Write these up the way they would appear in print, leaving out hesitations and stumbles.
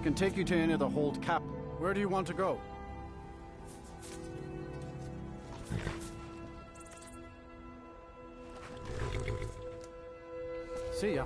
can take you to any of the hold cap. Where do you want to go? See ya.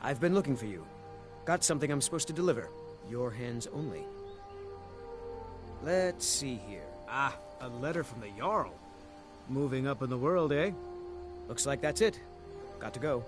I've been looking for you. Got something I'm supposed to deliver. Your hands only. Let's see here. Ah, a letter from the Jarl. Moving up in the world, eh? Looks like that's it. Got to go.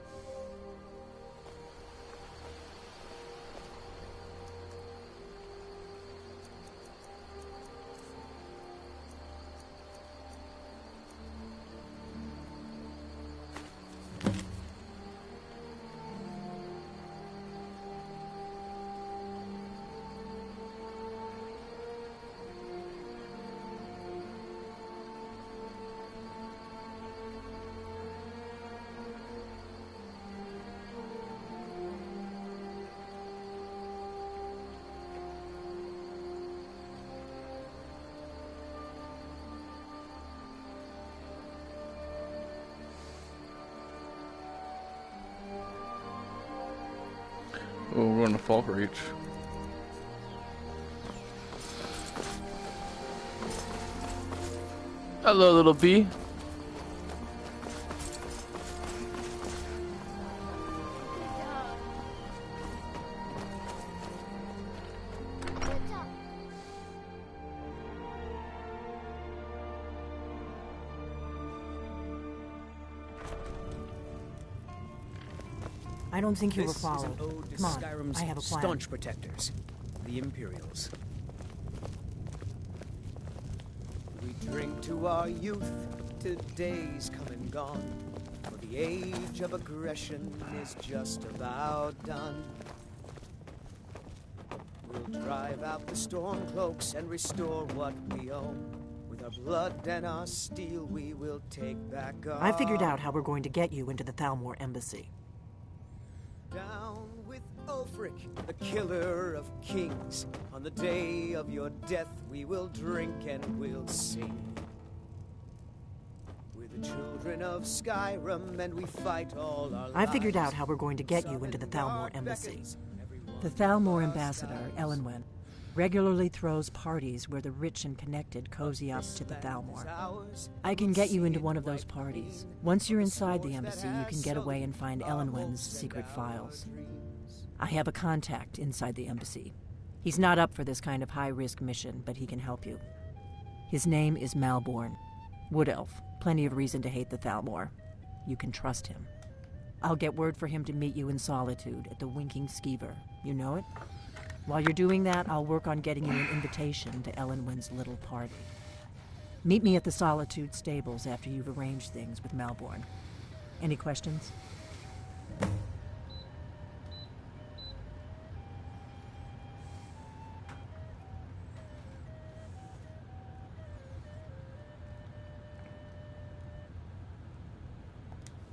Oh, we're going to Falk Reach. Hello, little bee. I don't think you were This is followed. an ode to Come on, Skyrim's I have a plan. staunch protectors, the Imperials. We drink to our youth, to days come and gone, for the age of aggression is just about done. We'll drive out the storm cloaks and restore what we own. With our blood and our steel, we will take back our... I figured out how we're going to get you into the Thalmor embassy. Down with Ulfric, the killer of kings. On the day of your death, we will drink and we'll sing. We're the children of Skyrim, and we fight all our lives. I figured out how we're going to get you into the Thalmor embassy. The Thalmor ambassador, Elenwen, regularly throws parties where the rich and connected cozy up to the Thalmor. I can get you into one of those parties. Once you're inside the embassy, you can get away and find Elenwen's secret files. I have a contact inside the embassy. He's not up for this kind of high-risk mission, but he can help you. His name is Malborn. Wood Elf. Plenty of reason to hate the Thalmor. You can trust him. I'll get word for him to meet you in Solitude at the Winking Skeever. You know it? While you're doing that, I'll work on getting you an invitation to Elenwen's little party. Meet me at the Solitude stables after you've arranged things with Malborn. Any questions?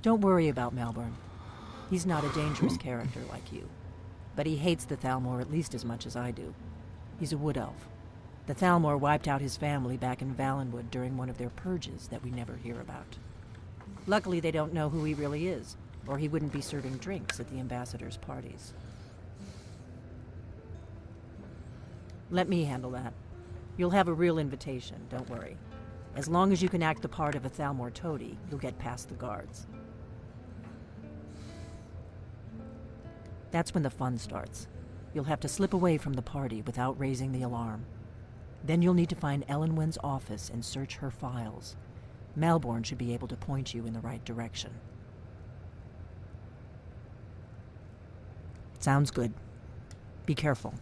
Don't worry about Malborn. He's not a dangerous character like you. But he hates the Thalmor at least as much as I do. He's a wood elf. The Thalmor wiped out his family back in Valenwood during one of their purges that we never hear about. Luckily, they don't know who he really is, or he wouldn't be serving drinks at the ambassador's parties. Let me handle that. You'll have a real invitation, don't worry. As long as you can act the part of a Thalmor toady, you'll get past the guards. That's when the fun starts. You'll have to slip away from the party without raising the alarm. Then you'll need to find Elenwen's office and search her files. Malborn should be able to point you in the right direction. Sounds good. Be careful.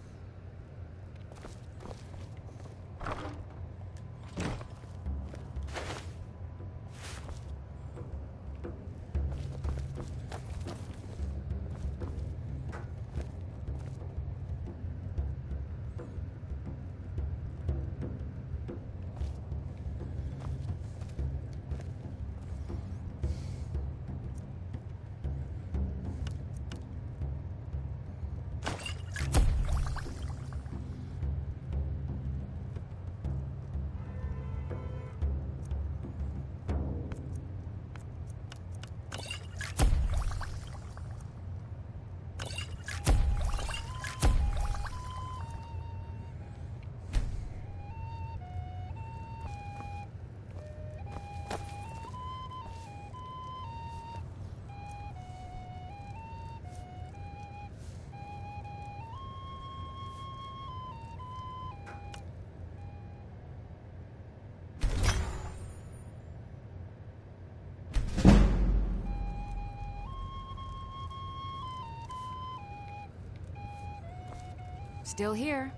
Still here.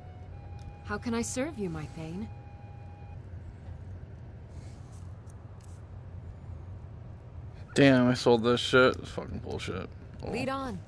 How can I serve you, my Thane? Damn, I sold this shit. It's fucking bullshit. Oh. Lead on.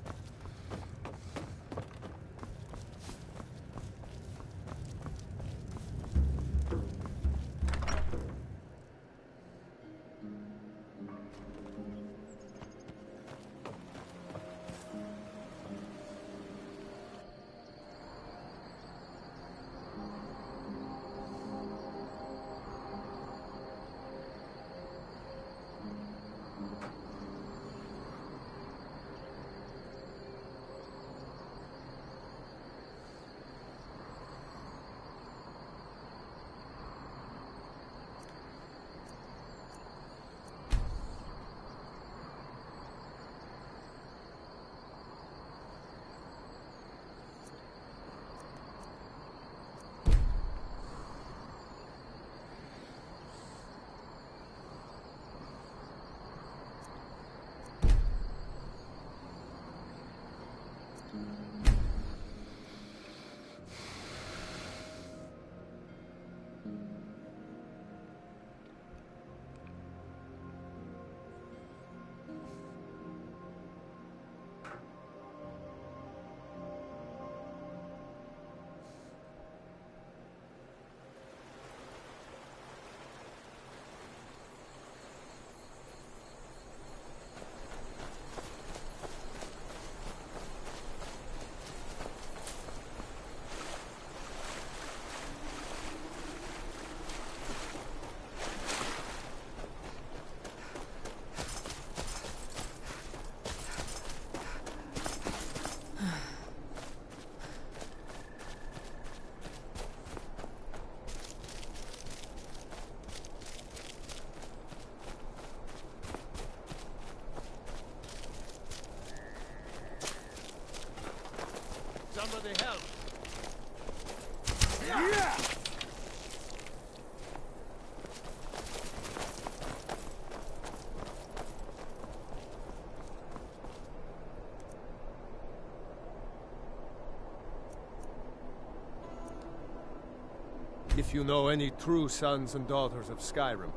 If you know any true sons and daughters of Skyrim,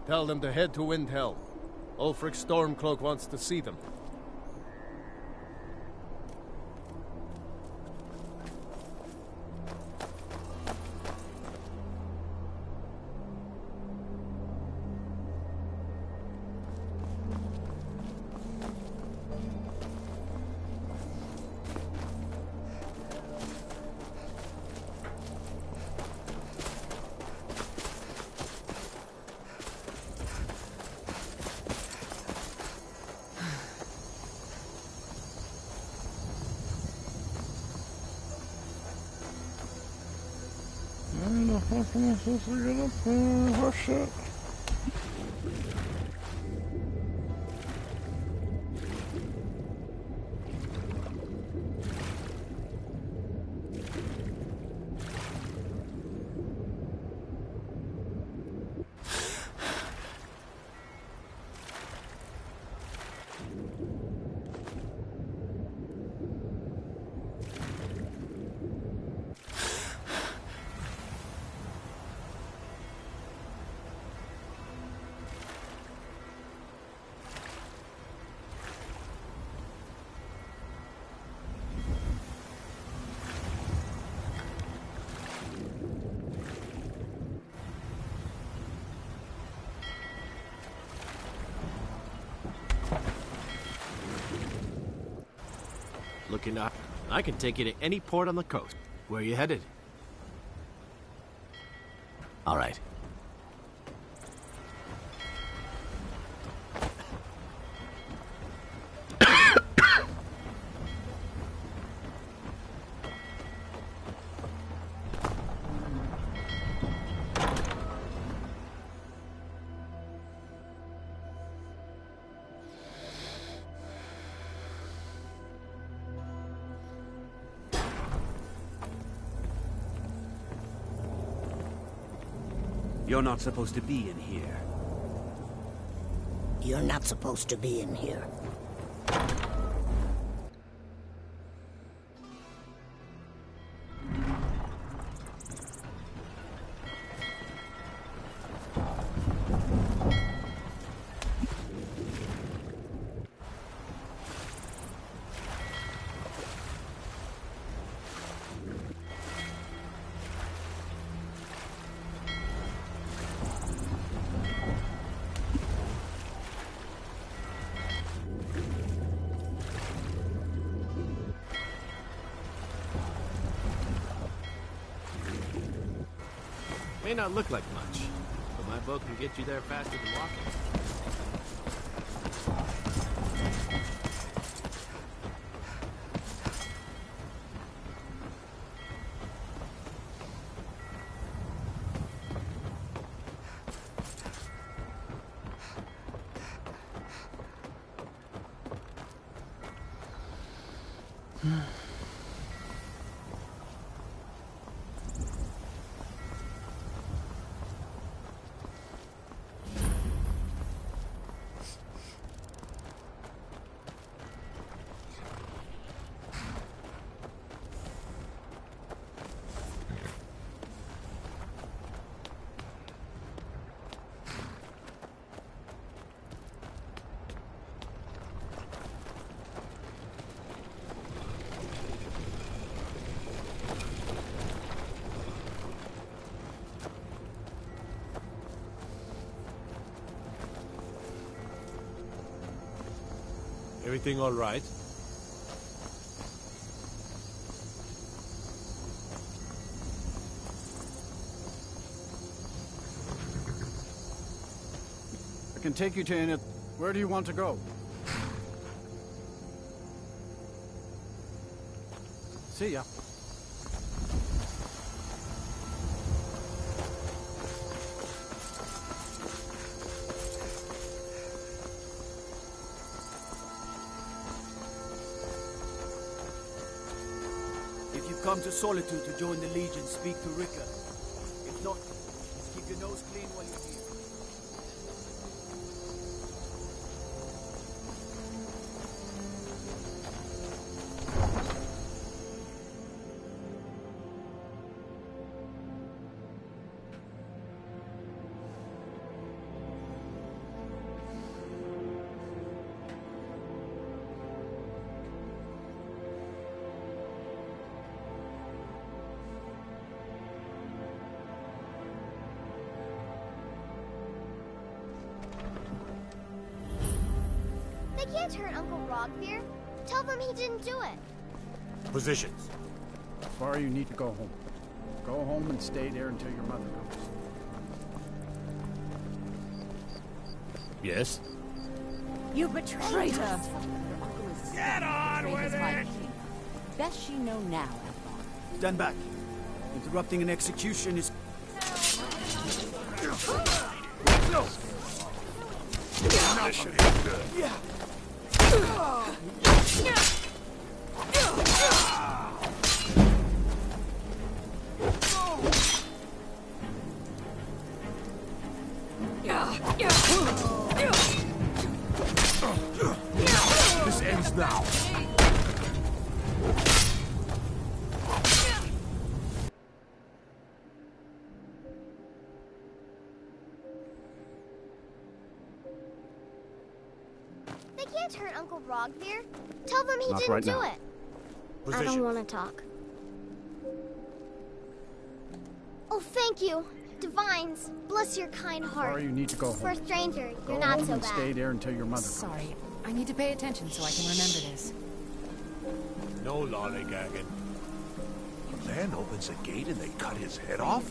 tell them to head to Windhelm. Ulfric Stormcloak wants to see them. Where the fuck am I supposed to get up there? Oh shit. Looking up, I can take you to any port on the coast. Where are you headed? All right. You're not supposed to be in here. You're not supposed to be in here. May not look like much, but my boat can get you there faster than walking. Everything all right? I can take you to any... Where do you want to go? See ya. If you've come to Solitude to join the Legion, speak to Rika. If not, just keep your nose clean while you're here. They can't hurt Uncle Rogvir. Tell them he didn't do it. Positions. Far you need to go home. Go home and stay there until your mother comes. Yes? You betrayed Traitor! Get on with it! Best she know now, Stand back. Interrupting an execution is... This should be good. Yeah. This ends now. They can't hurt Uncle Rogvir. Tell them he Not didn't right do now. it. I don't want to talk. Oh, thank you. Divines, bless your kind Far heart. you need to go For a home. stranger, Go you're not home so and stay bad. there until your mother comes. Sorry, I need to pay attention so I can remember this. No lollygagging. Man opens a gate and they cut his head off?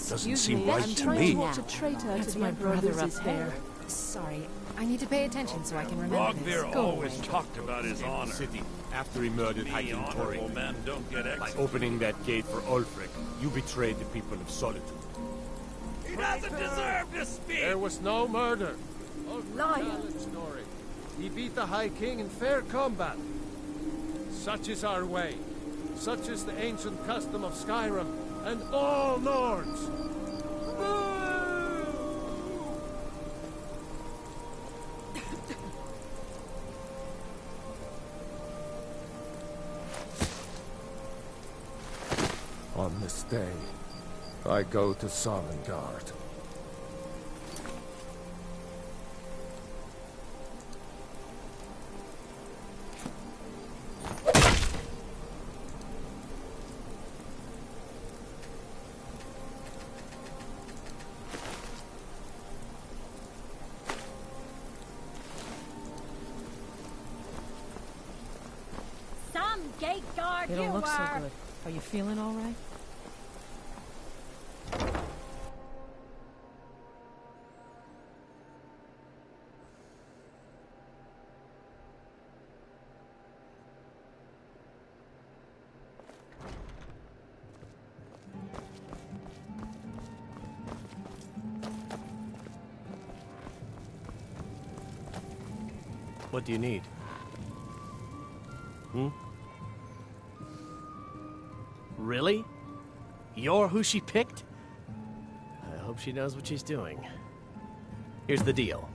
Doesn't seem right to me. watch a traitor That's to my the Emperor brother loses up hair. Sorry, I need to pay attention so I can remember this. Rogvir always talked about his honor. City after he murdered Hiking Tory. Men don't get by opening that gate for Ulfric, you betrayed the people of Solitude. He doesn't deserve to speak! There was no murder. Liar! Story. He beat the High King in fair combat. Such is our way. Such is the ancient custom of Skyrim and all Nords. On this day, I go to Sovngarde. Some gate guard You you don't look so were. good. Are you feeling all right? What do you need? Really? You're who she picked? I hope she knows what she's doing. Here's the deal.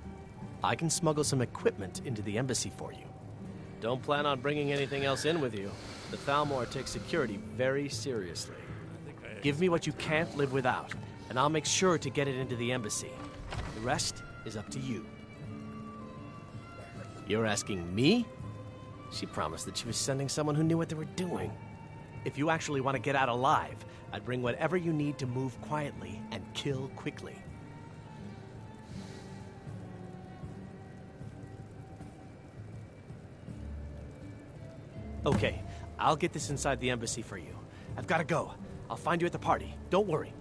I can smuggle some equipment into the embassy for you. Don't plan on bringing anything else in with you. The Thalmor takes security very seriously. Give me what you can't live without, and I'll make sure to get it into the embassy. The rest is up to you. You're asking me? She promised that she was sending someone who knew what they were doing. If you actually want to get out alive, I'd bring whatever you need to move quietly and kill quickly. Okay, I'll get this inside the embassy for you. I've got to go. I'll find you at the party. Don't worry.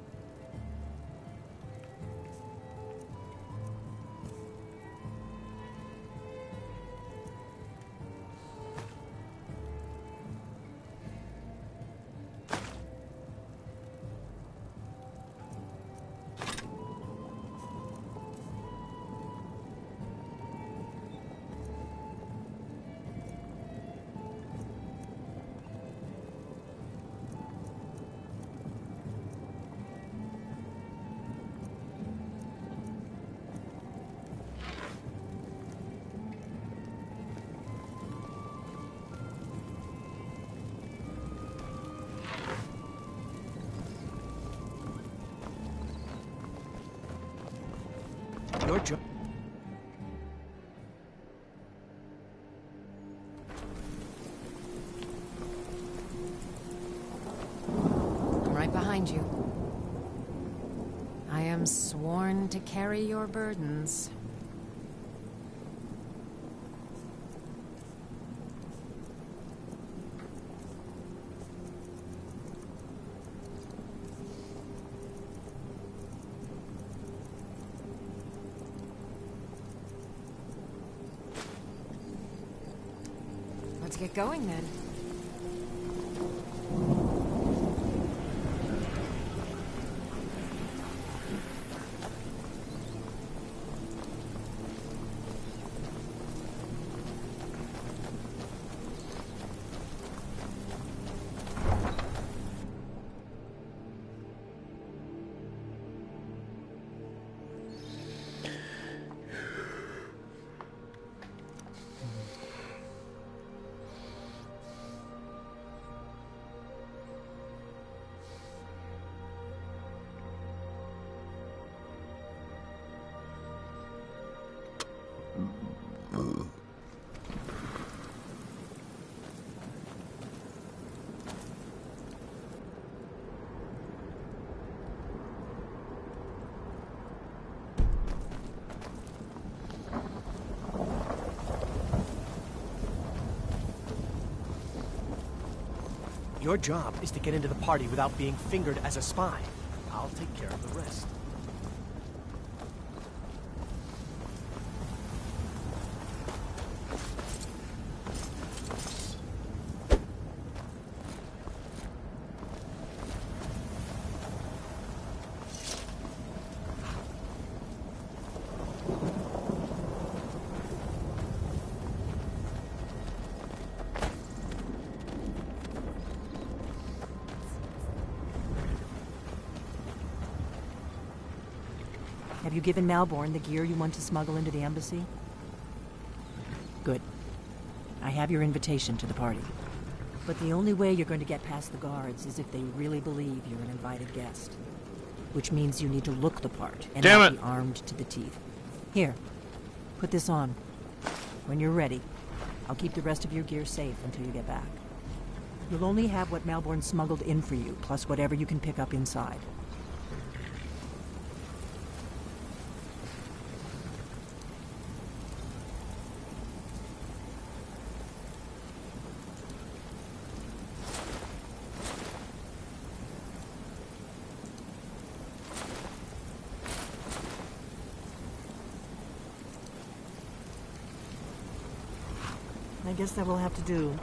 Your job. I'm right behind you. I am sworn to carry your burdens. Let's get going then. Your job is to get into the party without being fingered as a spy. I'll take care of the rest. Have you given Malborn the gear you want to smuggle into the embassy? Good. I have your invitation to the party. But the only way you're going to get past the guards is if they really believe you're an invited guest. Which means you need to look the part and not be armed to the teeth. Here, put this on. When you're ready, I'll keep the rest of your gear safe until you get back. You'll only have what Malborn smuggled in for you, plus whatever you can pick up inside. I guess that will have to do.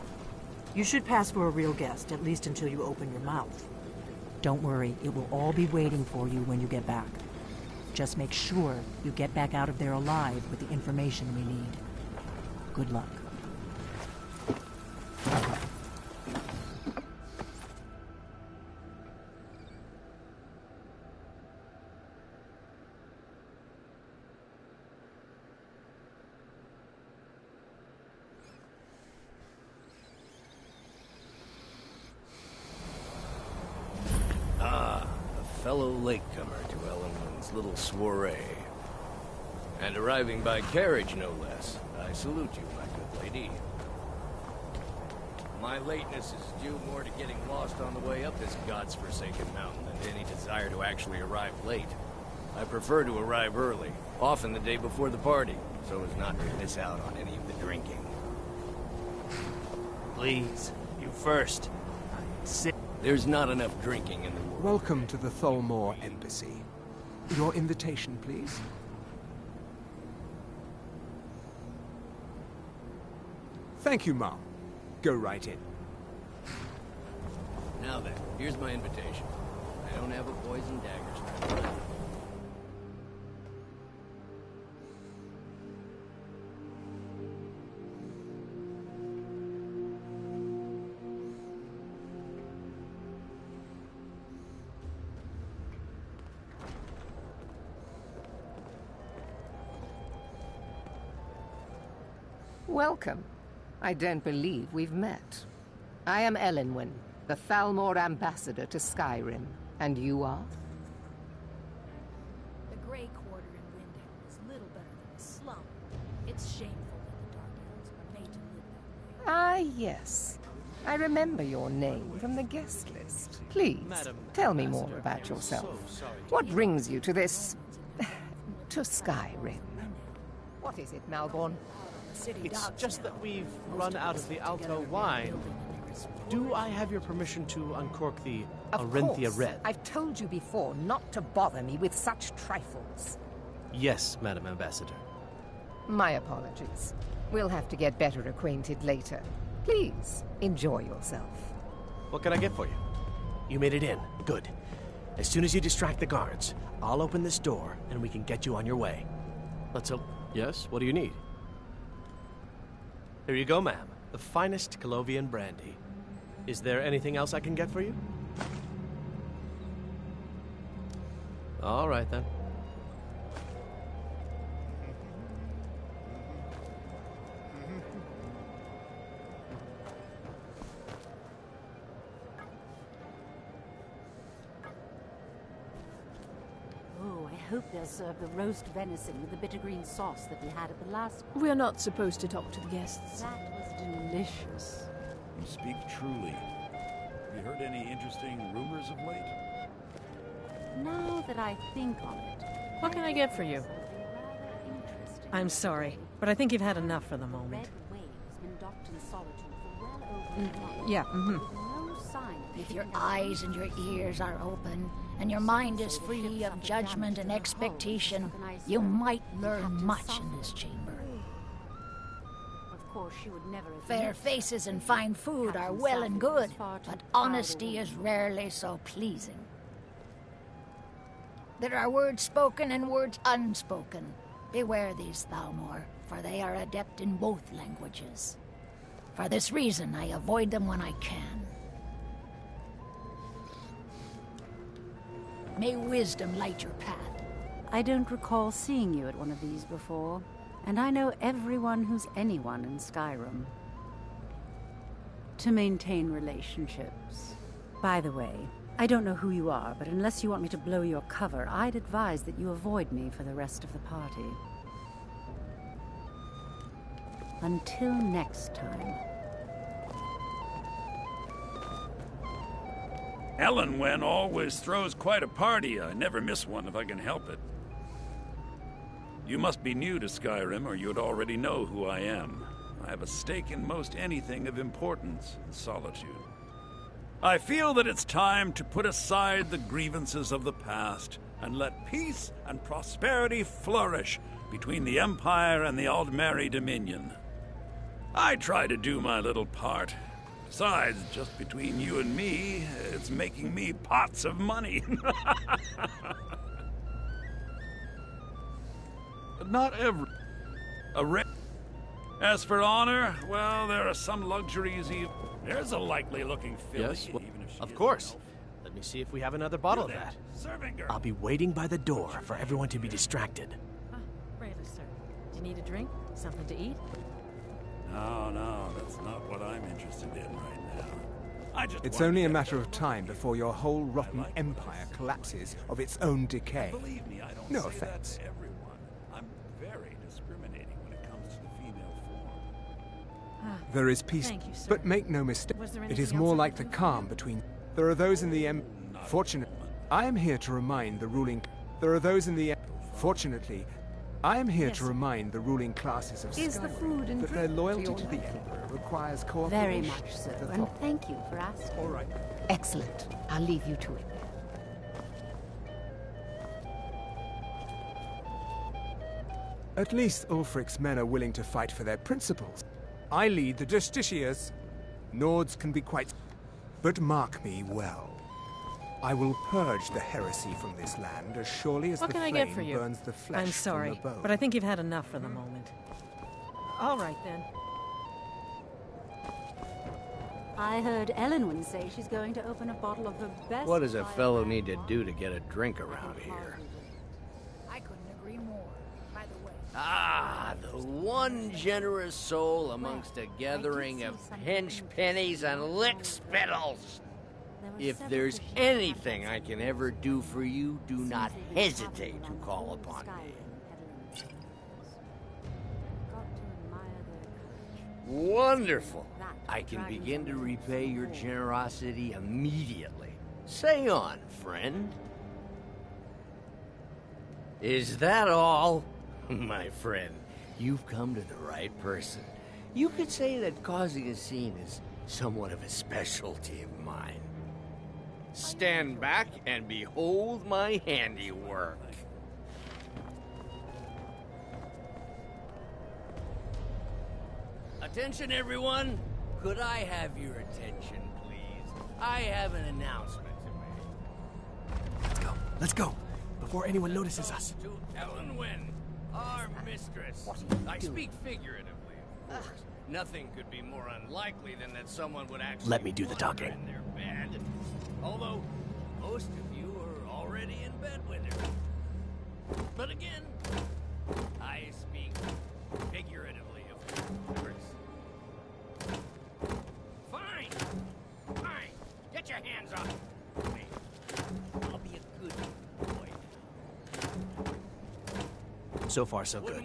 You should pass for a real guest, at least until you open your mouth. Don't worry, it will all be waiting for you when you get back. Just make sure you get back out of there alive with the information we need. Good luck. Fellow latecomer to Ellenwood's little soiree. And arriving by carriage, no less. I salute you, my good lady. My lateness is due more to getting lost on the way up this god's-forsaken mountain than any desire to actually arrive late. I prefer to arrive early, often the day before the party, so as not to miss out on any of the drinking. Please, you first. Sit. There's not enough drinking in the world. Welcome to the Thalmor Embassy. Your invitation, please. Thank you, Mom. Go right in. Now then, here's my invitation. I don't have a poison dagger strap. Welcome. I don't believe we've met. I am Ellenwen, the Thalmor ambassador to Skyrim. And you are? The Grey Quarter in Windhelm is little better than a slum. It's shameful that the Dark Elves were made to live that way. Ah, yes. I remember your name from the guest list. Please, tell me more about yourself. What brings you to this... to Skyrim? What is it, Malborn? It's just that we've run out of the Alto wine. Do I have your permission to uncork the Arinthia Red? I've told you before not to bother me with such trifles. Yes, Madam Ambassador. My apologies. We'll have to get better acquainted later. Please, enjoy yourself. What can I get for you? You made it in. Good. As soon as you distract the guards, I'll open this door and we can get you on your way. Let's hope... Yes? What do you need? Here you go, ma'am. The finest Colovian brandy. Is there anything else I can get for you? All right, then. Oh, I hope they'll serve the roast venison with the bitter green sauce that we had at the last one. We're not supposed to talk to the guests. That was delicious. You speak truly. Have you heard any interesting rumors of late? Now that I think on it... What can I get for you? I'm sorry, but I think you've had enough for the moment. Yeah, If your eyes and your ears are open, and your mind is free of judgment and expectation, you might learn much in this chamber. Of course, she would never admit Fair faces and fine food are well and good, but honesty is rarely so pleasing. There are words spoken and words unspoken. Beware these, Thalmor, for they are adept in both languages. For this reason, I avoid them when I can. May wisdom light your path. I don't recall seeing you at one of these before, and I know everyone who's anyone in Skyrim. To maintain relationships. By the way, I don't know who you are, but unless you want me to blow your cover, I'd advise that you avoid me for the rest of the party. Until next time. Elenwen always throws quite a party. I never miss one if I can help it. You must be new to Skyrim, or you'd already know who I am. I have a stake in most anything of importance in Solitude. I feel that it's time to put aside the grievances of the past and let peace and prosperity flourish between the Empire and the Aldmeri Dominion. I try to do my little part. Besides, just between you and me, it's making me pots of money. But not every... As for honor, well, there are some luxuries There's a likely-looking filly. Yes, well, of course. Let me see if we have another bottle of that. I'll be waiting by the door for everyone to be distracted. Bravely, sir. Do you need a drink? Something to eat? No, that's not what I'm interested in right now. It's only a matter of time before your whole rotten empire collapses of its own decay. Believe me, I don't No say offense. that to everyone. I'm very discriminating when it comes to the female form. There is peace, Thank you, sir. but make no mistake, Was there it is anything more else I like the could do? calm between... There are those in the Fortunately, I am here to remind the ruling... There are those in the Fortunately, I am here to remind the ruling classes of Is the Skyrim food and that their drink loyalty to your to the liking? Emperor requires cooperation. Very much so, with the and Thal- thank you for asking. All right. Excellent. I'll leave you to it. At least Ulfric's men are willing to fight for their principles. I lead the Justiciars. Nords can be quite... But mark me well. I will purge the heresy from this land as surely as What the can I flame get for you? burns the flesh I'm sorry, from the bone. but I think you've had enough for the moment. All right, then. I heard Elenwen say she's going to open a bottle of her best... What does a fellow need to do to get a drink around here? I couldn't agree more. By the way, Ah, the one generous soul amongst a gathering of hench pennies and lick spittles. If there's anything I can ever do for you, do not hesitate to call upon me. Wonderful. I can begin to repay your generosity immediately. Say on, friend. Is that all? My friend, you've come to the right person. You could say that causing a scene is somewhat of a specialty of mine. Stand back and behold my handiwork. Attention, everyone. Could I have your attention, please? I have an announcement to make. Let's go, before anyone notices us. To Elenwen, our mistress. I speak figuratively, of course. Nothing could be more unlikely than that someone would actually Let me do the wander talking. in their bed. Although, most of you are already in bed with her. But again, I speak figuratively, of course. Fine! Fine! Get your hands off me! I'll be a good boy. So far, so good.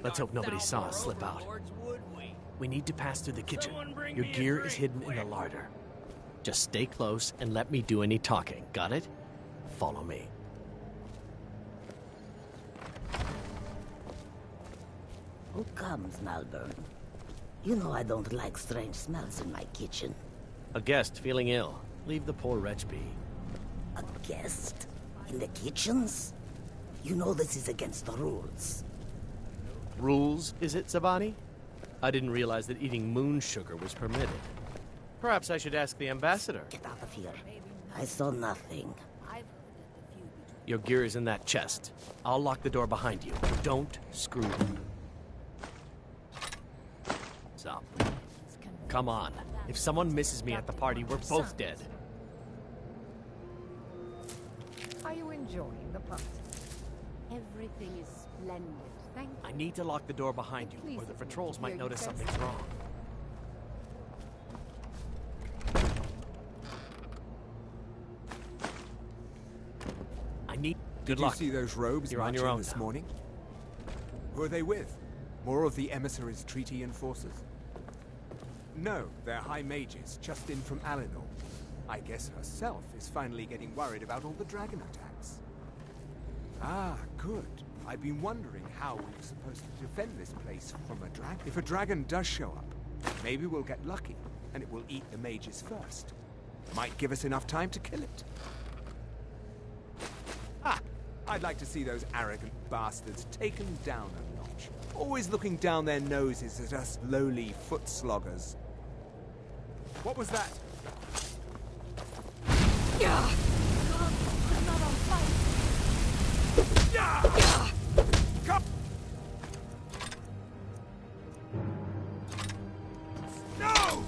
Let's hope nobody saw us slip out. We need to pass through the kitchen. Your gear is hidden in the larder. Just stay close and let me do any talking. Got it? Follow me. Who comes, Malvern? You know I don't like strange smells in my kitchen. A guest feeling ill. Leave the poor wretch be. A guest? In the kitchens? You know this is against the rules. Rules, is it, Zabani? I didn't realize that eating moon sugar was permitted. Perhaps I should ask the ambassador. Get out of here. I saw nothing. Your gear is in that chest. I'll lock the door behind you. Don't screw up. Come on. If someone misses me at the party, we're both dead. Are you enjoying the party? Everything is splendid. Thank you. I need to lock the door behind you, or the patrols might notice something's wrong. I need... Good luck. Did you see those robes You're on marching your own this now. morning? Who are they with? More of the emissaries' treaty enforcers? No, they're high mages, just in from Alinor. I guess herself is finally getting worried about all the dragon attacks. Ah, good. I've been wondering how we're supposed to defend this place from a dragon. If a dragon does show up, maybe we'll get lucky, and it will eat the mages first. Might give us enough time to kill it. Ah! I'd like to see those arrogant bastards taken down a notch. Always looking down their noses at us lowly foot sloggers. What was that? Yeah. I'm not on fire. Yeah. Come. No.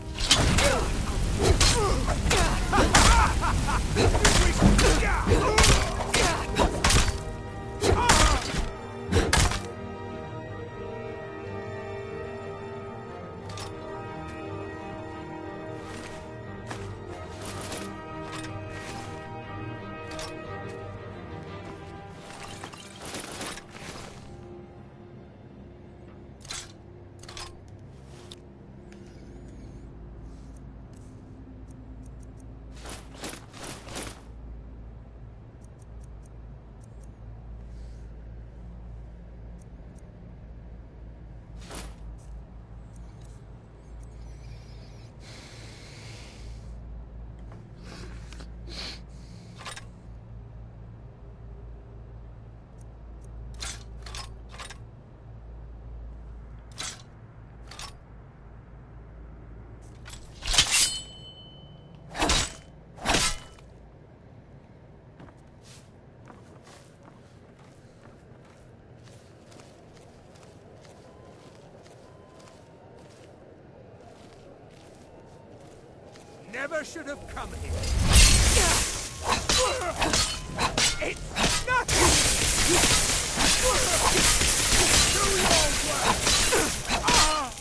Never should have come here. It's nothing! Do your work! Ah!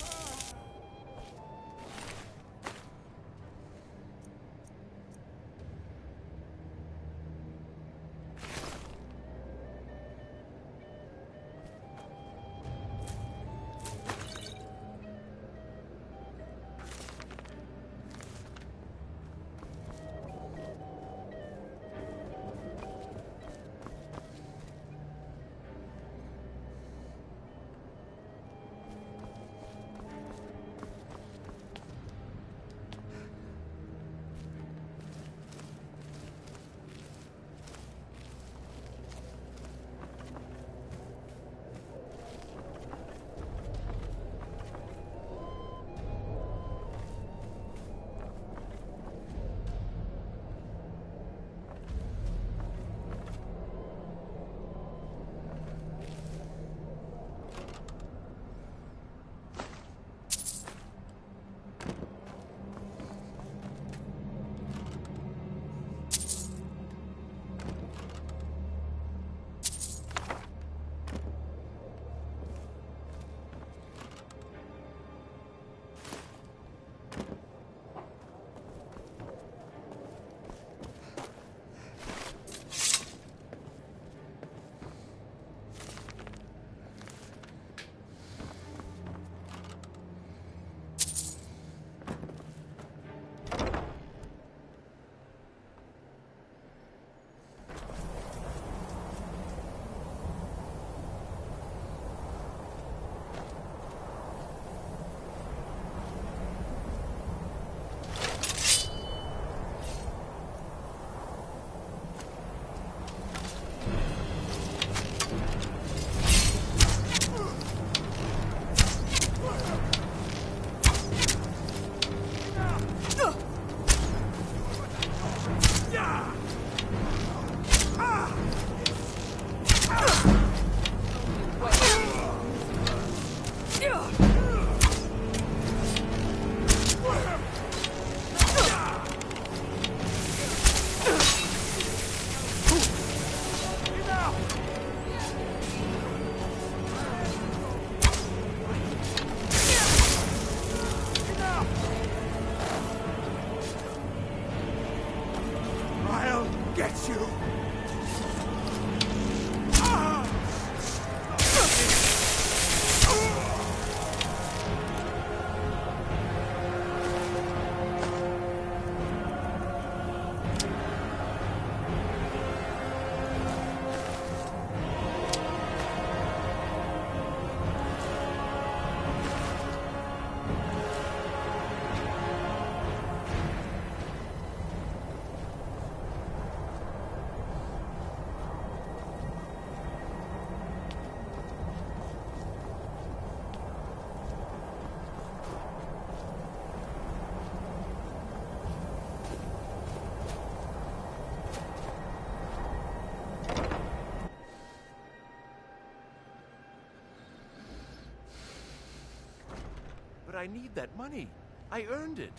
I need that money. I earned it.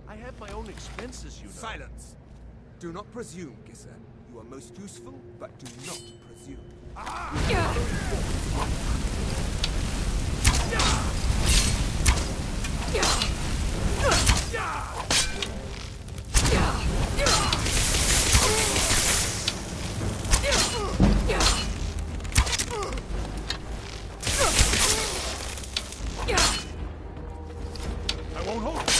I have my own expenses, you know. Silence! Do not presume, Gisser. You are most useful, but do not presume. I won't hold it.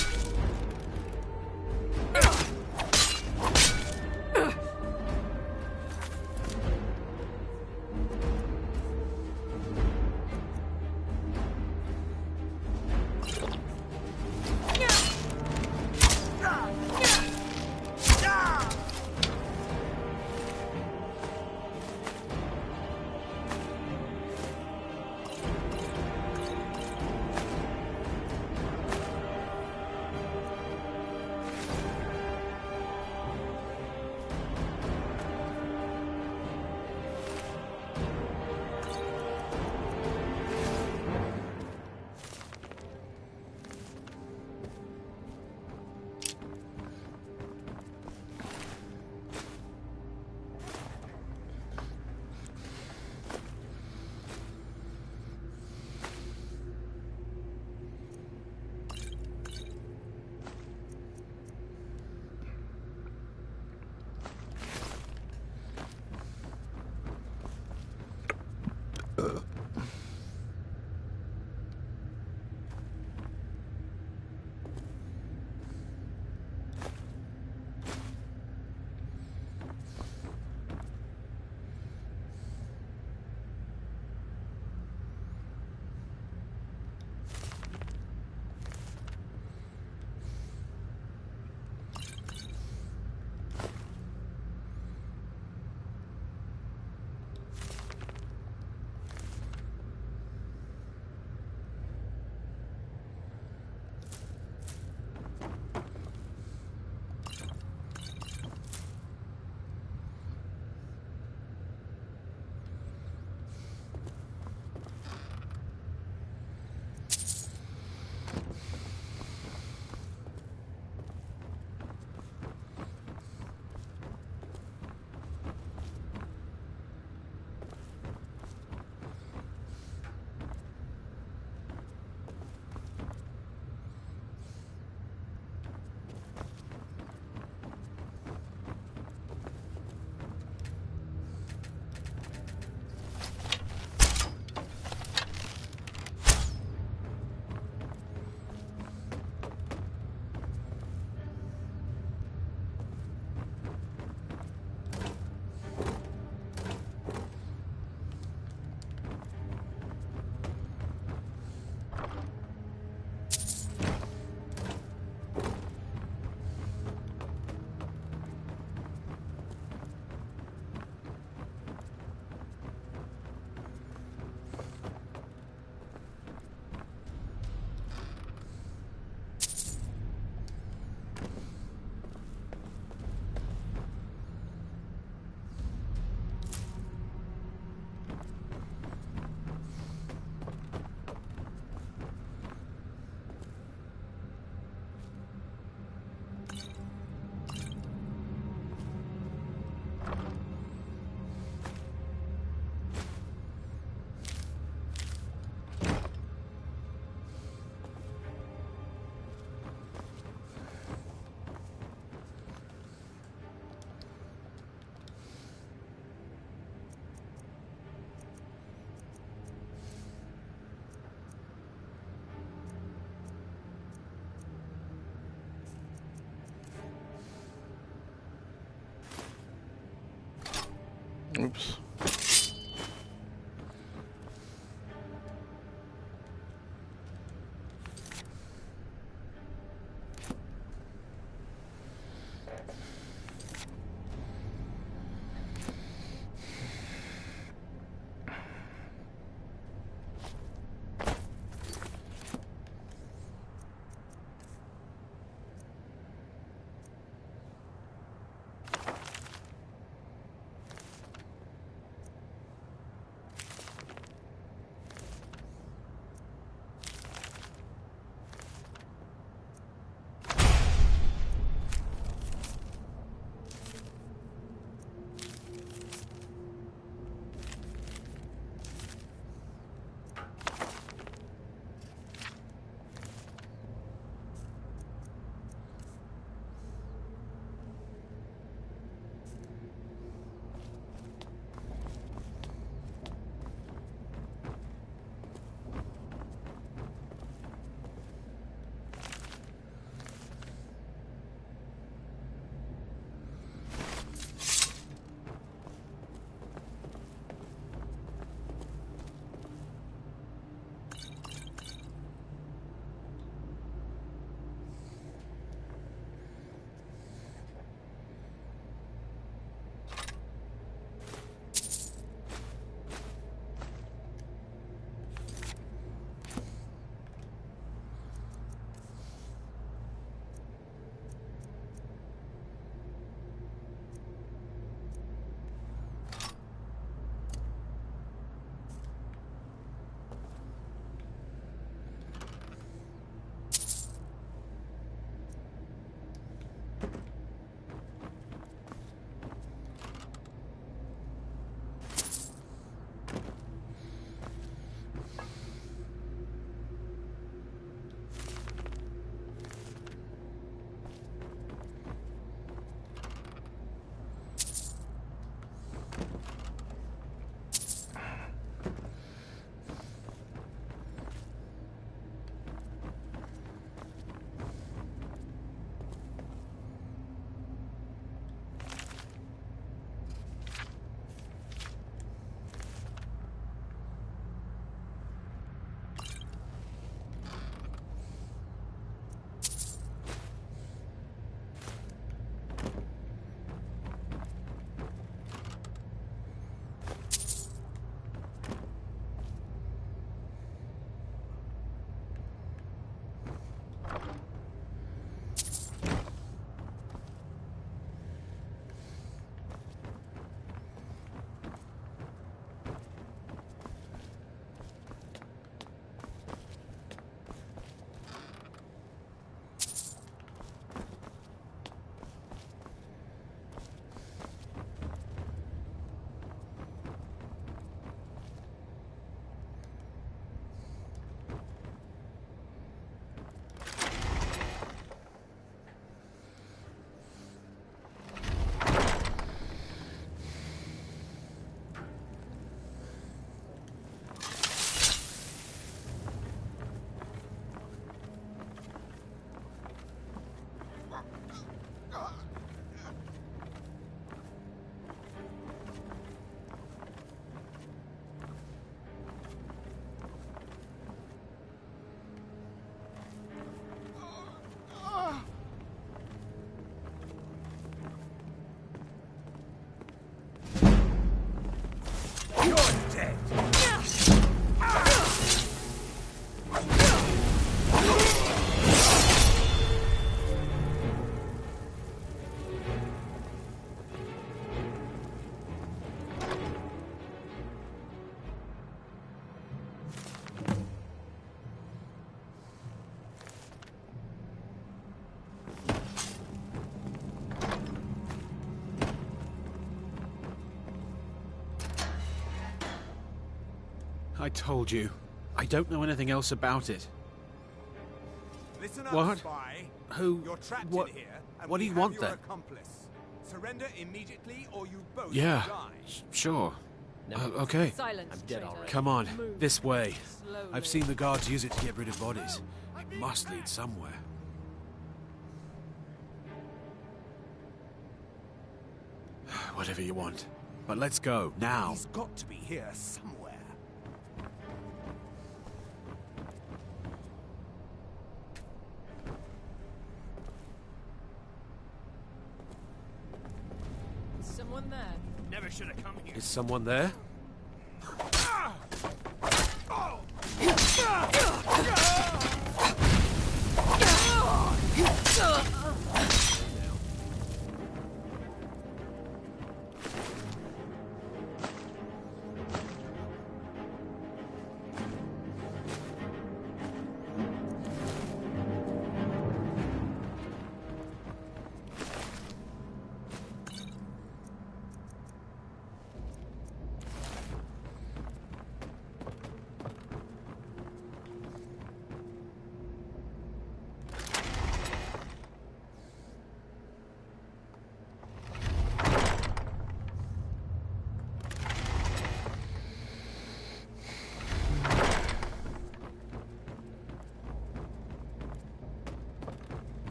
Oops. I told you. I don't know anything else about it. Listen up, What? spy. Who? You're trapped What? in here, and What do we you have want your then? accomplice. Surrender immediately, or you both Yeah, will die. sure. Okay. Silence, I'm dead already. Come on, Move. this way. Slowly. I've seen the guards use it to get rid of bodies. It must lead somewhere. Whatever you want. But let's go, now. He's got to be here somewhere. Is someone there? Never should have come here. Is someone there?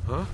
Huh?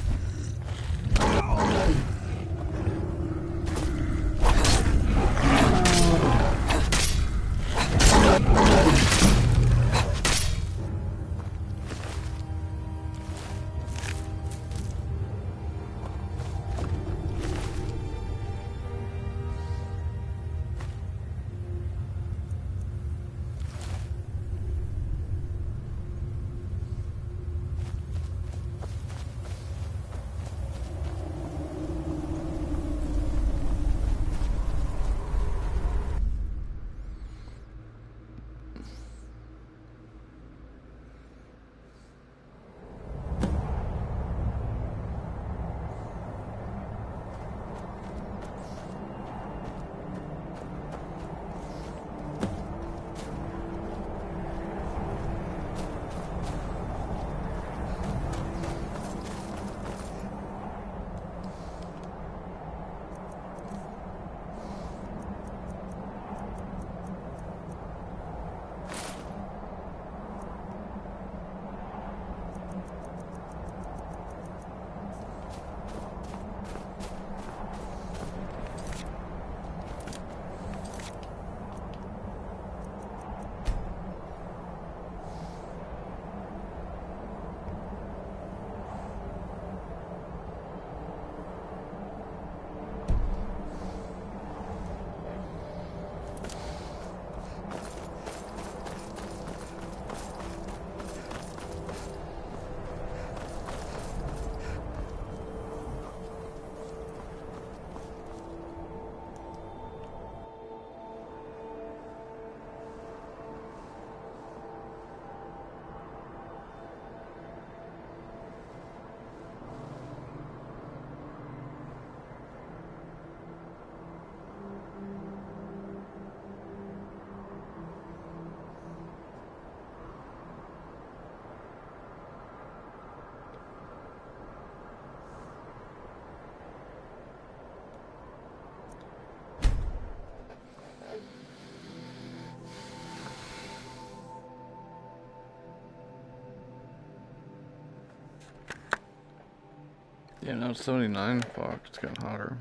Yeah, now it's 79. Fuck, it's getting hotter.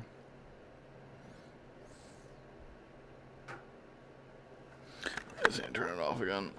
I just need to turn it off again.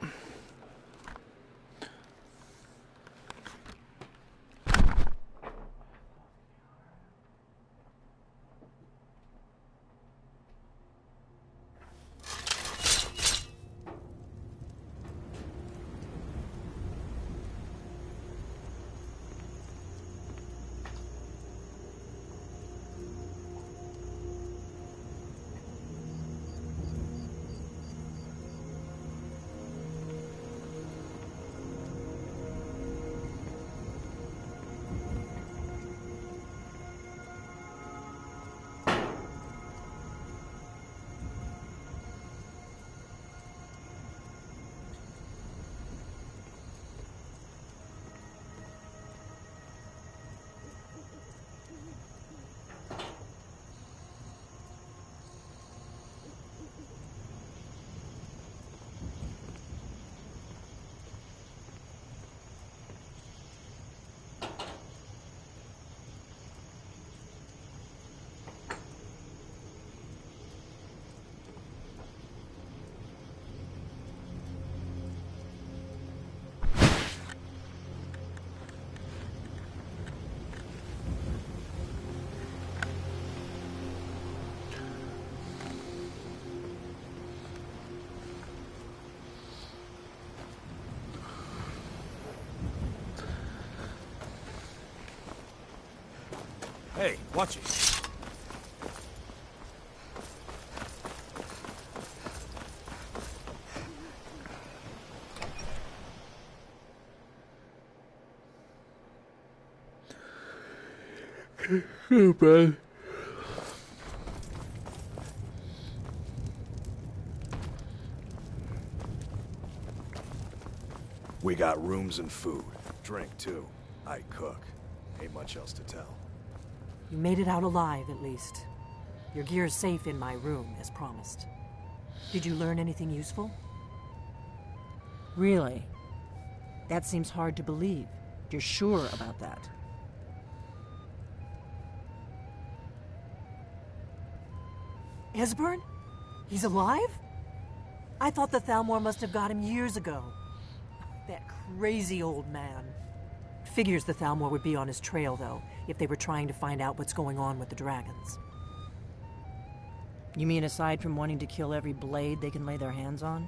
Hey, watch it. Oh, bad. We got rooms and food. Drink, too. I cook. Ain't much else to tell. You made it out alive, at least. Your gear's safe in my room, as promised. Did you learn anything useful? Really? That seems hard to believe. You're sure about that? Esbern? He's alive? I thought the Thalmor must have got him years ago. That crazy old man. Figures the Thalmor would be on his trail, though, if they were trying to find out what's going on with the dragons. You mean aside from wanting to kill every blade they can lay their hands on?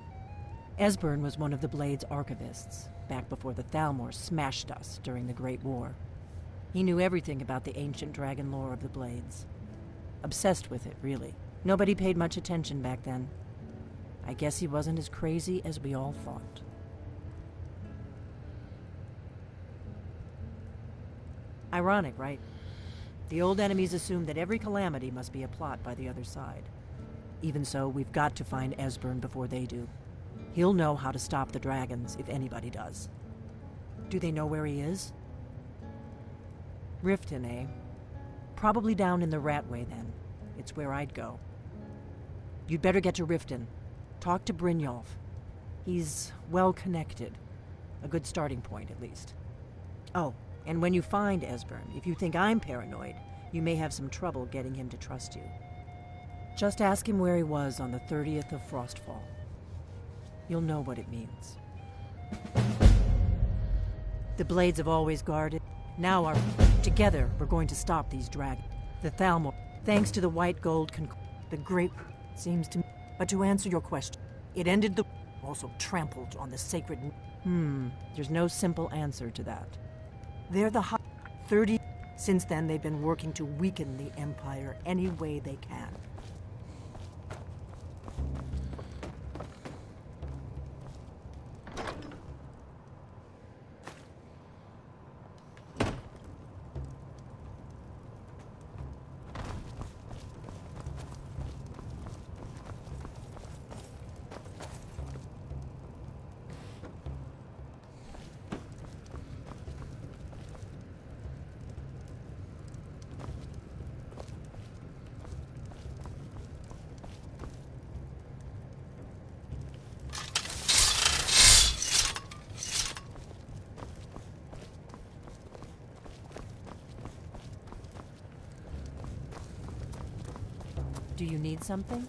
Esbern was one of the Blade's archivists, back before the Thalmor smashed us during the Great War. He knew everything about the ancient dragon lore of the Blades. Obsessed with it, really. Nobody paid much attention back then. I guess he wasn't as crazy as we all thought. Ironic, right? The old enemies assumed that every calamity must be a plot by the other side. Even so, we've got to find Esbern before they do. He'll know how to stop the dragons, if anybody does. Do they know where he is? Riften, eh? Probably down in the Ratway, then. It's where I'd go. You'd better get to Riften. Talk to Brynjolf. He's well-connected. A good starting point, at least. Oh, and when you find Esbern, if you think I'm paranoid, you may have some trouble getting him to trust you. Just ask him where he was on the 30th of Frostfall. You'll know what it means. The Blades have always guarded. Now together, we're going to stop these dragons. The Thalmor, thanks to the white gold the great seems to me. But to answer your question, it ended the also trampled on the sacred. There's no simple answer to that. They're the 30. Since then, they've been working to weaken the Empire any way they can. Do you need something?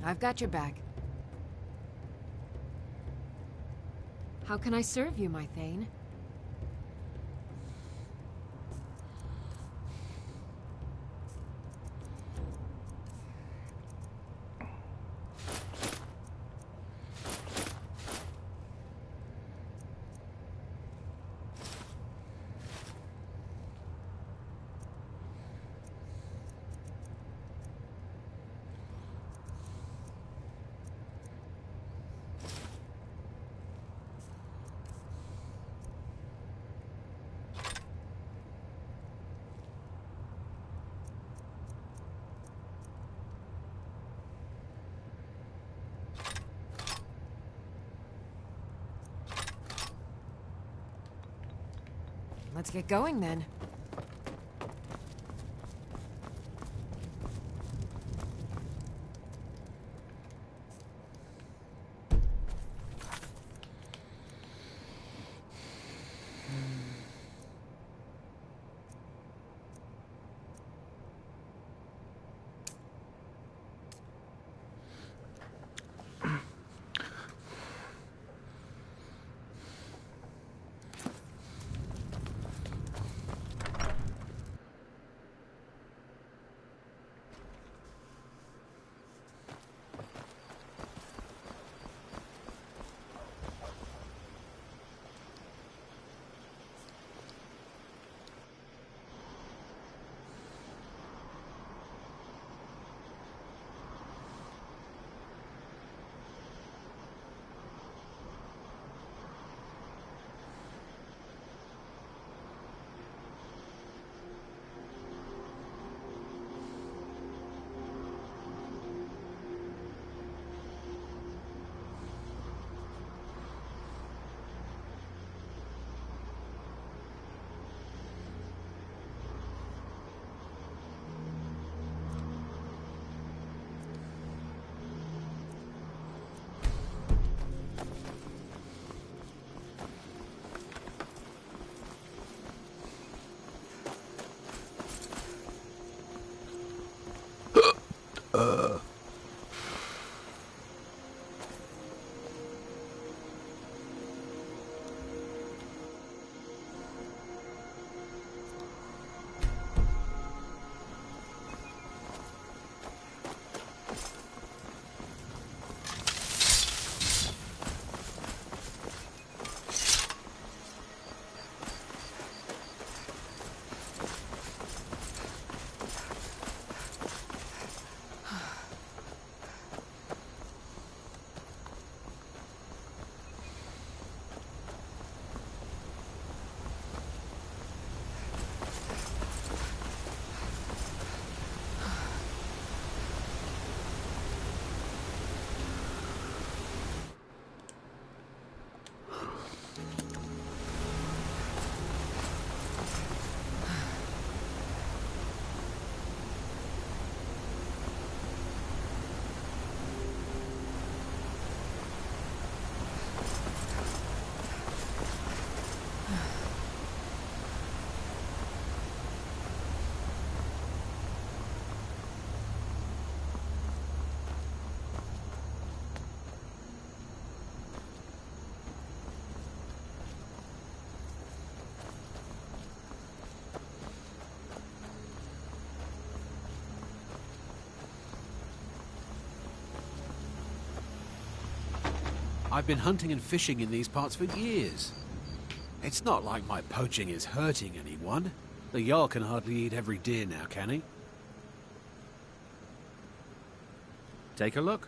I've got your back. How can I serve you, my Thane? Let's get going then. I've been hunting and fishing in these parts for years. It's not like my poaching is hurting anyone. The Jarl can hardly eat every deer now, can he? Take a look.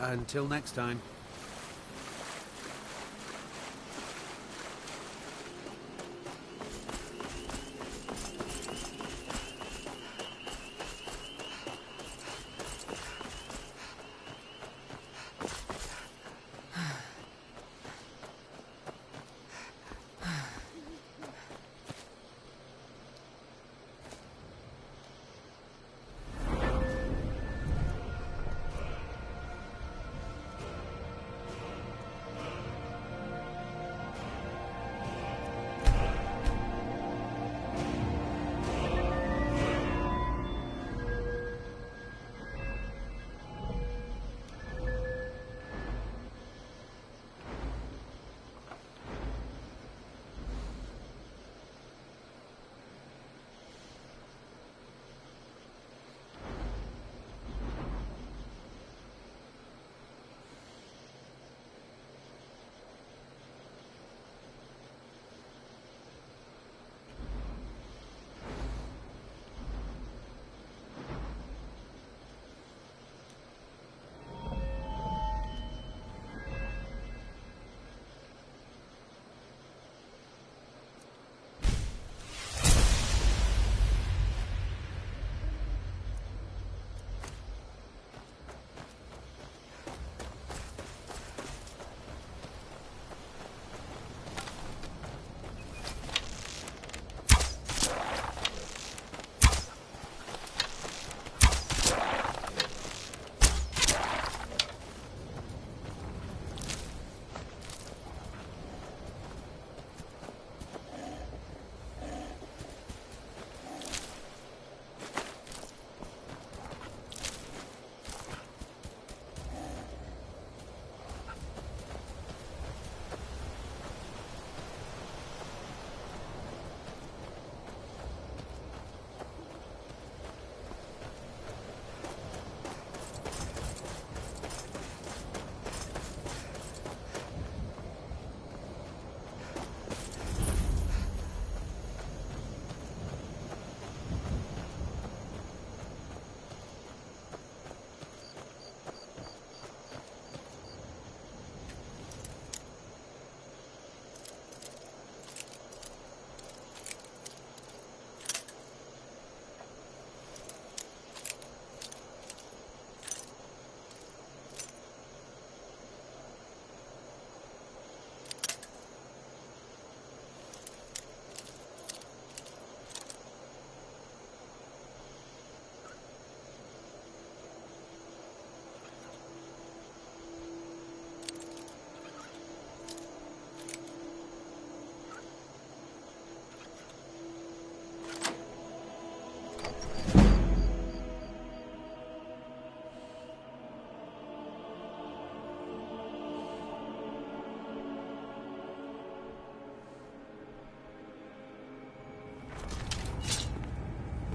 Until next time.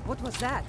What was that?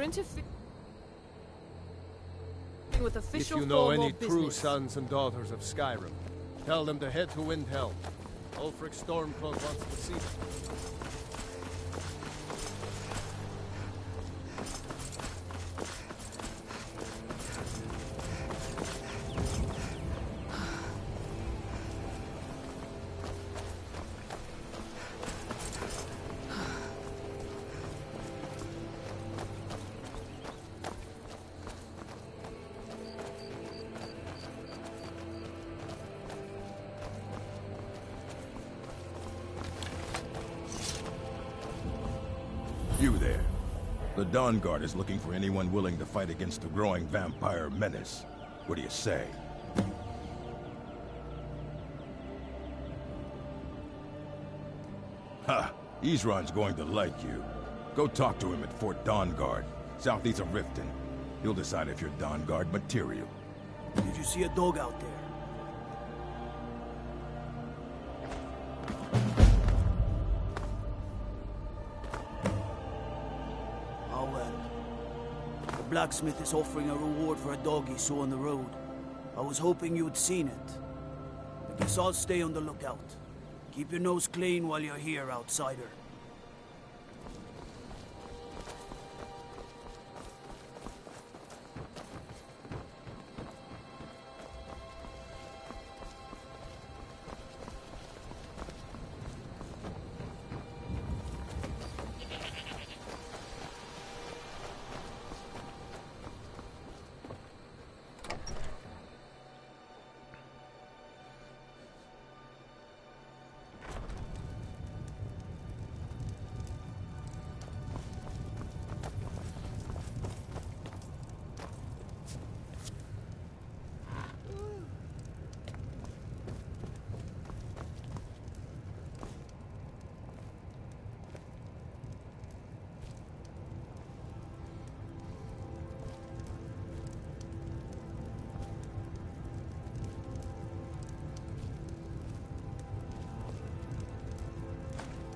interfering with official If you know Thalmor any true business. sons and daughters of Skyrim, tell them to head to Windhelm. Ulfric Stormcloak wants to see them. You there. The Dawn Guard is looking for anyone willing to fight against the growing vampire menace. What do you say? Ha! Isran's going to like you. Go talk to him at Fort Dawn Guard, southeast of Riften. He'll decide if you're Dawn Guard material. Did you see a dog out there? Oh well. The blacksmith is offering a reward for a dog he saw on the road. I was hoping you'd seen it. I guess I'll stay on the lookout. Keep your nose clean while you're here, outsider.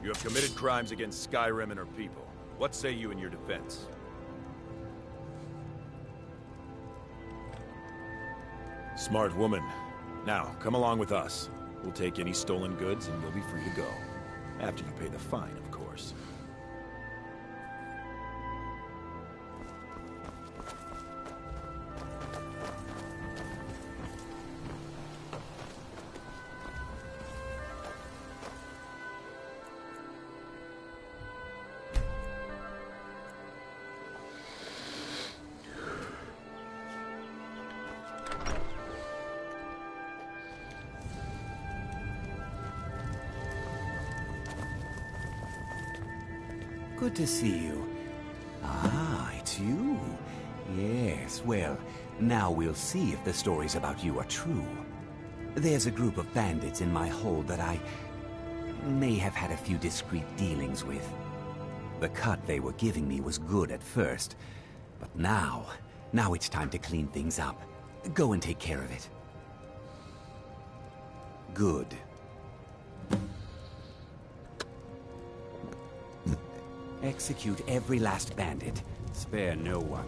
You have committed crimes against Skyrim and her people. What say you in your defense? Smart woman. Now, come along with us. We'll take any stolen goods and you'll be free to go. After you pay the fine, of course. Good to see you. Ah, it's you. Yes, well, now we'll see if the stories about you are true. There's a group of bandits in my hold that I may have had a few discreet dealings with. The cut they were giving me was good at first, but now it's time to clean things up. Go and take care of it. Good. Execute every last bandit. Spare no one.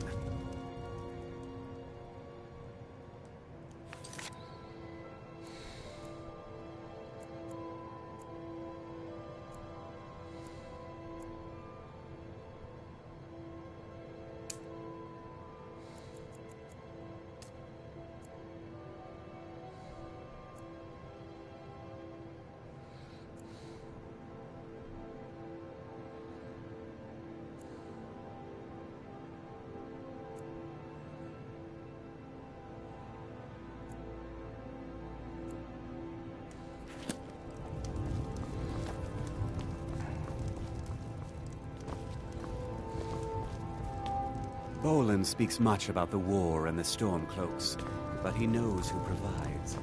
Bolin speaks much about the war and the Stormcloaks, but he knows who provides.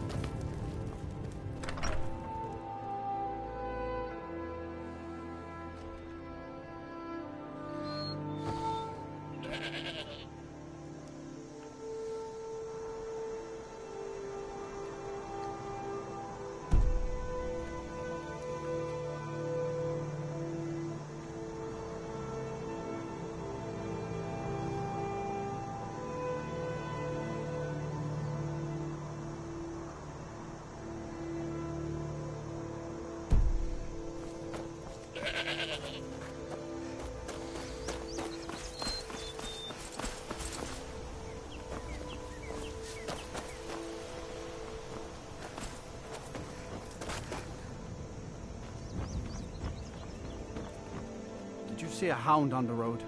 see a hound on the road.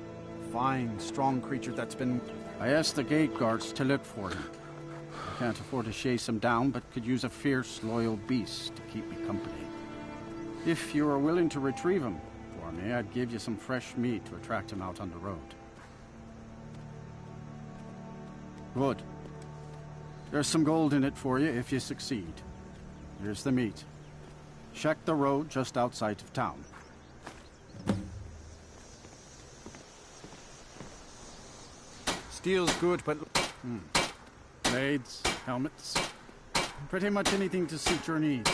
Fine, strong creature that's been... I asked the gate guards to look for him. I can't afford to chase him down, but could use a fierce, loyal beast to keep me company. If you are willing to retrieve him for me, I'd give you some fresh meat to attract him out on the road. Good. There's some gold in it for you if you succeed. Here's the meat. Check the road just outside of town. Steel's good, but... Blades, helmets, pretty much anything to suit your needs.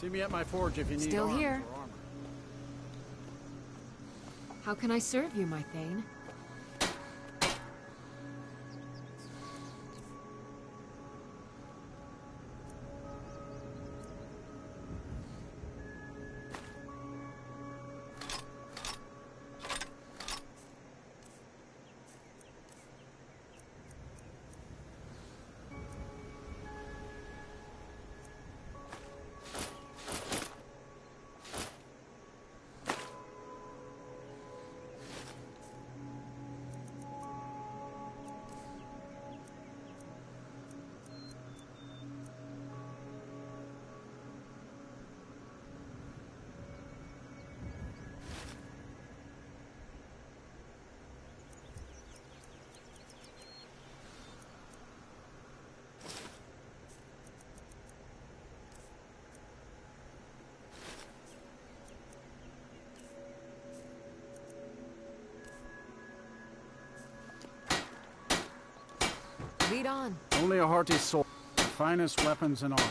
See me at my forge if you need Still arms here. or armor. How can I serve you, my Thane? Lead on. Only a hearty sword, the finest weapons and armor.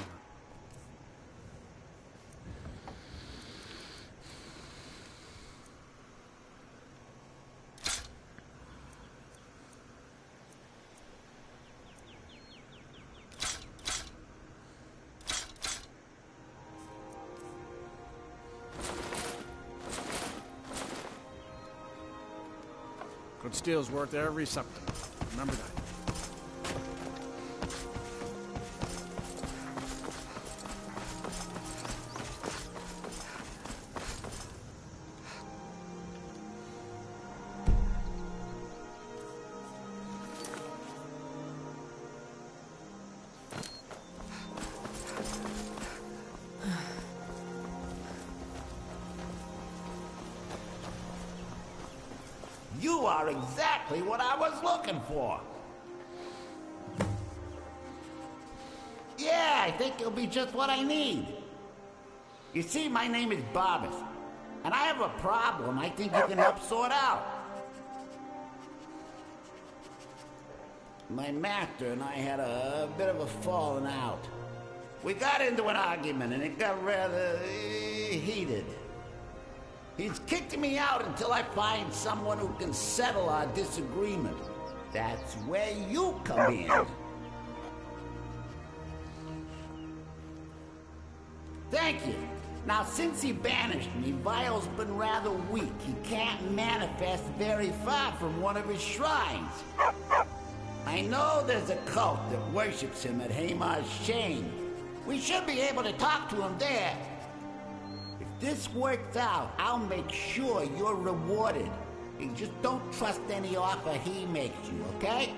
Good steel's worth every something. Remember that. You are exactly what I was looking for. Yeah, I think you'll be just what I need. You see, my name is Barbas, and I have a problem I think you can help sort out. My master and I had a bit of a falling out. We got into an argument, and it got rather heated. He's kicked me out until I find someone who can settle our disagreement. That's where you come in. Thank you. Now, since he banished me, Vile's been rather weak. He can't manifest very far from one of his shrines. I know there's a cult that worships him at Hamar's Shane. We should be able to talk to him there. If this works out, I'll make sure you're rewarded. You just don't trust any offer he makes you, okay?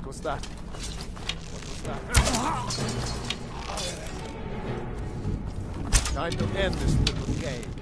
was that? What was that? Time to end this little game.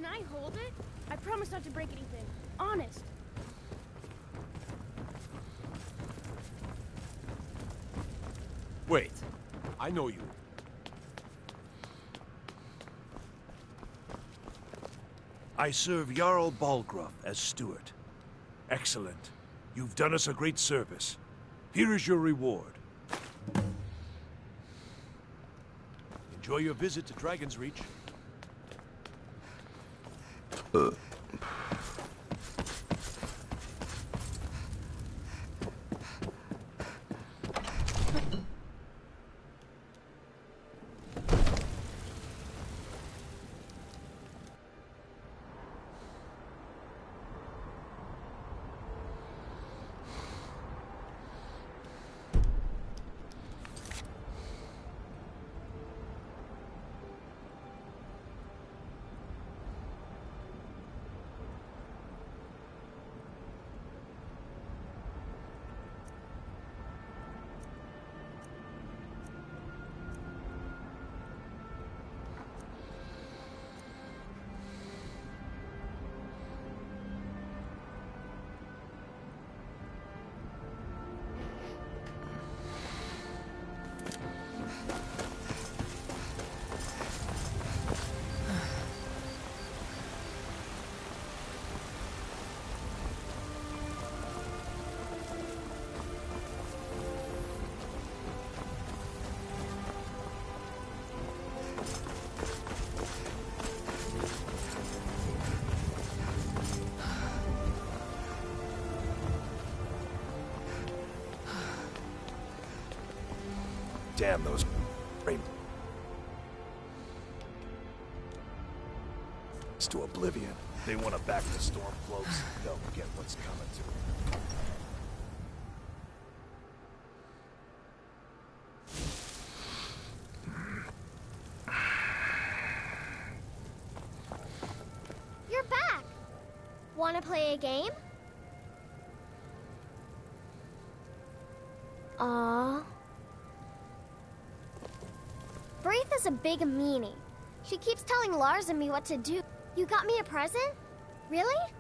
Can I hold it? I promise not to break anything. Honest. Wait. I know you. I serve Jarl Balgruuf as steward. Excellent. You've done us a great service. Here is your reward. Enjoy your visit to Dragon's Reach. Damn those brain to oblivion. They want to back the storm close. They'll get what's coming to them. You're back. Want to play a game? Aww. Braith is a big meanie. She keeps telling Lars and me what to do. You got me a present? Really?